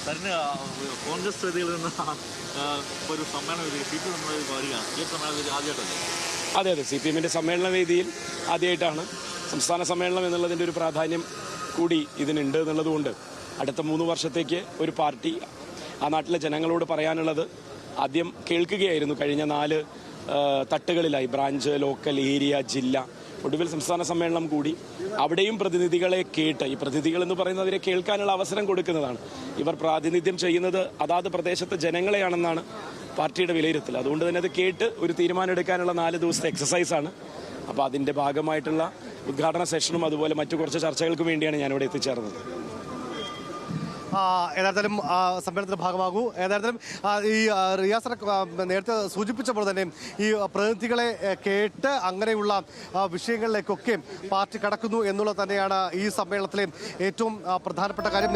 തന്നെ കോൺഗ്രസ് വേദിയിൽ നിന്ന് ഒരു സമ്മേളന വേദി സി പി എം വരികയാണ്. ഈ സമ്മേളന വേദി ആദ്യമായിട്ടല്ലേ? അതെ അതെ, CPM-ൻ്റെ സമ്മേളന വേദിയിൽ ആദ്യമായിട്ടാണ്. സംസ്ഥാന സമ്മേളനം എന്നുള്ളതിൻ്റെ ഒരു പ്രാധാന്യം കൂടി ഇതിനുണ്ട് എന്നുള്ളതുകൊണ്ട് അടുത്ത 3 വർഷത്തേക്ക് ഒരു പാർട്ടി ആ നാട്ടിലെ ജനങ്ങളോട് പറയാനുള്ളത് ആദ്യം കേൾക്കുകയായിരുന്നു. കഴിഞ്ഞ 4 തട്ടുകളിലായി ബ്രാഞ്ച്, ലോക്കൽ, ഏരിയ, ജില്ല, ഒടുവിൽ സംസ്ഥാന സമ്മേളനം കൂടി. അവിടെയും പ്രതിനിധികളെ കേട്ട്, ഈ പ്രതിനിധികൾ എന്ന് പറയുന്നവരെ കേൾക്കാനുള്ള അവസരം കൊടുക്കുന്നതാണ്. ഇവർ പ്രാതിനിധ്യം ചെയ്യുന്നത് അതാത് പ്രദേശത്തെ ജനങ്ങളെയാണെന്നാണ് പാർട്ടിയുടെ വിലയിരുത്തൽ. അതുകൊണ്ട് തന്നെ അത് കേട്ട് ഒരു തീരുമാനം എടുക്കാനുള്ള 4 ദിവസത്തെ എക്സസൈസാണ്. അപ്പോൾ അതിൻ്റെ ഭാഗമായിട്ടുള്ള ഉദ്ഘാടന സെഷനും അതുപോലെ മറ്റു കുറച്ച് ചർച്ചകൾക്ക് വേണ്ടിയാണ് ഞാനിവിടെ എത്തിച്ചേർന്നത്. യഥാർത്ഥത്തിലും സമ്മേളനത്തിന്റെ ഭാഗമാകൂ. യഥാർത്ഥത്തിലും ഈ റിയാസ് നേരത്തെ സൂചിപ്പിച്ചപ്പോൾ തന്നെ ഈ പ്രതിനിധികളെ കേട്ട് അങ്ങനെയുള്ള വിഷയങ്ങളിലേക്കൊക്കെ പാർട്ടി കടക്കുന്നു എന്നുള്ളത് തന്നെയാണ് ഈ സമ്മേളനത്തിലെ ഏറ്റവും പ്രധാനപ്പെട്ട കാര്യം.